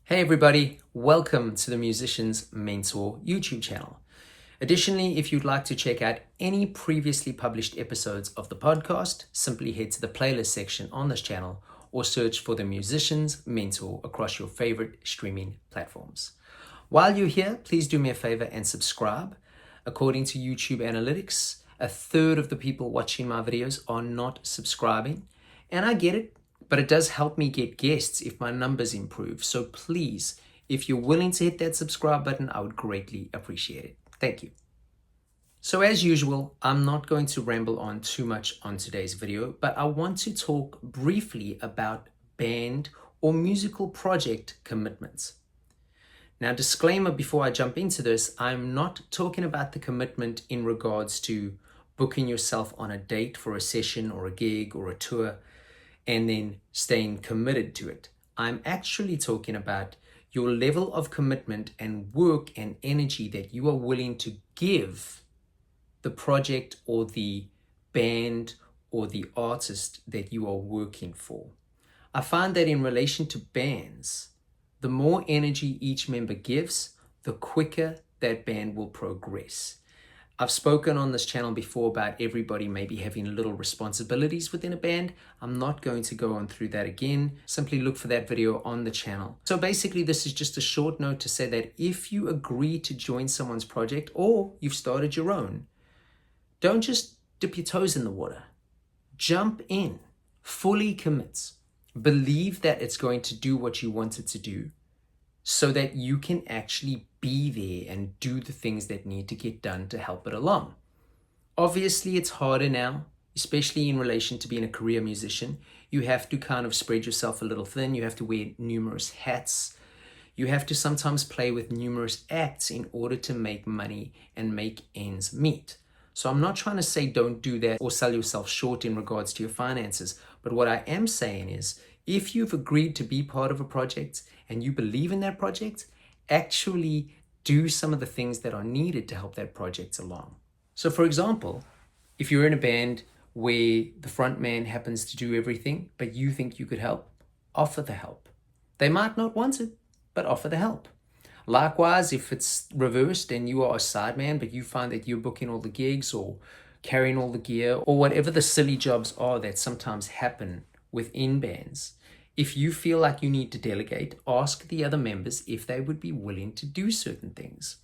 Hey everybody, welcome to the Musician's Mentor YouTube channel. Additionally, if you'd like to check out any previously published episodes of the podcast, simply head to the playlist section on this channel or search for the Musician's Mentor across your favorite streaming platforms. While you're here, please do me a favor and subscribe. According to YouTube analytics, a third of the people watching my videos are not subscribing, and I get it. But it does help me get guests if my numbers improve. So please, if you're willing to hit that subscribe button, I would greatly appreciate it. Thank you. So as usual, I'm not going to ramble on too much on today's video, but I want to talk briefly about band or musical project commitments. Now, disclaimer before I jump into this, I'm not talking about the commitment in regards to booking yourself on a date for a session or a gig or a tour and then staying committed to it. I'm actually talking about your level of commitment and work and energy that you are willing to give the project or the band or the artist that you are working for. I find that in relation to bands, the more energy each member gives, the quicker that band will progress. I've spoken on this channel before about everybody maybe having little responsibilities within a band. I'm not going to go on through that again. Simply look for that video on the channel. So basically, this is just a short note to say that if you agree to join someone's project or you've started your own, don't just dip your toes in the water. Jump in, fully commit. Believe that it's going to do what you want it to do so that you can actually be there and do the things that need to get done to help it along. Obviously, it's harder now, especially in relation to being a career musician. You have to kind of spread yourself a little thin. You have to wear numerous hats. You have to sometimes play with numerous acts in order to make money and make ends meet. So I'm not trying to say don't do that or sell yourself short in regards to your finances. But what I am saying is, if you've agreed to be part of a project and you believe in that project, actually do some of the things that are needed to help that project along. So for example, if you're in a band where the front man happens to do everything, but you think you could help, offer the help. They might not want it, but offer the help. Likewise, if it's reversed and you are a sideman, but you find that you're booking all the gigs or carrying all the gear or whatever the silly jobs are that sometimes happen within bands, if you feel like you need to delegate, ask the other members if they would be willing to do certain things.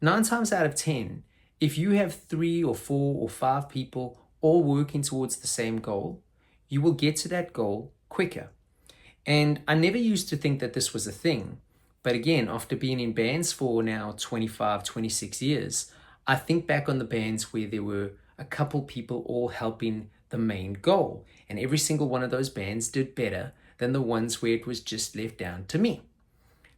9 times out of 10, if you have 3 or 4 or 5 people all working towards the same goal, you will get to that goal quicker. And I never used to think that this was a thing. But again, after being in bands for now 25, 26 years, I think back on the bands where there were a couple people all helping the main goal. And every single one of those bands did better than the ones where it was just left down to me.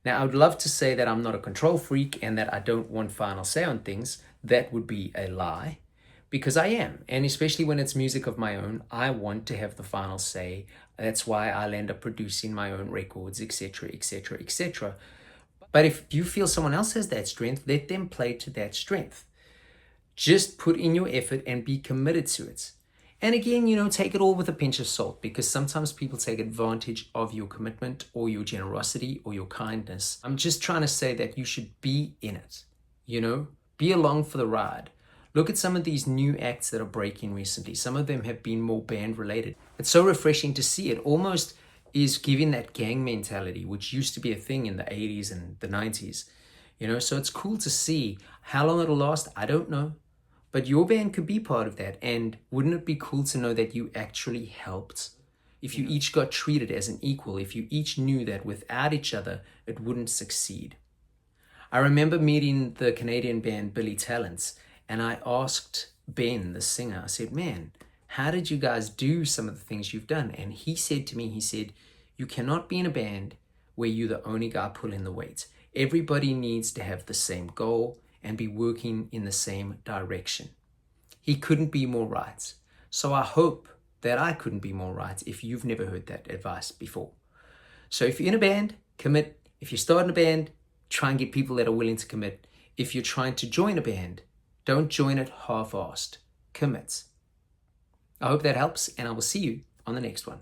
Now, I would love to say that I'm not a control freak and that I don't want final say on things. That would be a lie, because I am. And especially when it's music of my own, I want to have the final say. That's why I'll end up producing my own records, etc., etc., etc. But if you feel someone else has that strength, let them play to that strength. Just put in your effort and be committed to it. And again, take it all with a pinch of salt, because sometimes people take advantage of your commitment or your generosity or your kindness. I'm just trying to say that you should be in it, be along for the ride. Look at some of these new acts that are breaking recently. Some of them have been more band related. It's so refreshing to see it. Almost is giving that gang mentality, which used to be a thing in the 80s and the 90s. So it's cool to see. How long it'll last, I don't know. But your band could be part of that. And wouldn't it be cool to know that you actually helped? If you each got treated as an equal, if you each knew that without each other, it wouldn't succeed. I remember meeting the Canadian band Billy Talents, and I asked Ben, the singer, I said, man, how did you guys do some of the things you've done? And he said to me, you cannot be in a band where you're the only guy pulling the weight. Everybody needs to have the same goal and be working in the same direction. He couldn't be more right. So I hope that I couldn't be more right if you've never heard that advice before. So if you're in a band, commit. If you're starting a band, try and get people that are willing to commit. If you're trying to join a band, don't join it half-assed. Commit. I hope that helps, and I will see you on the next one.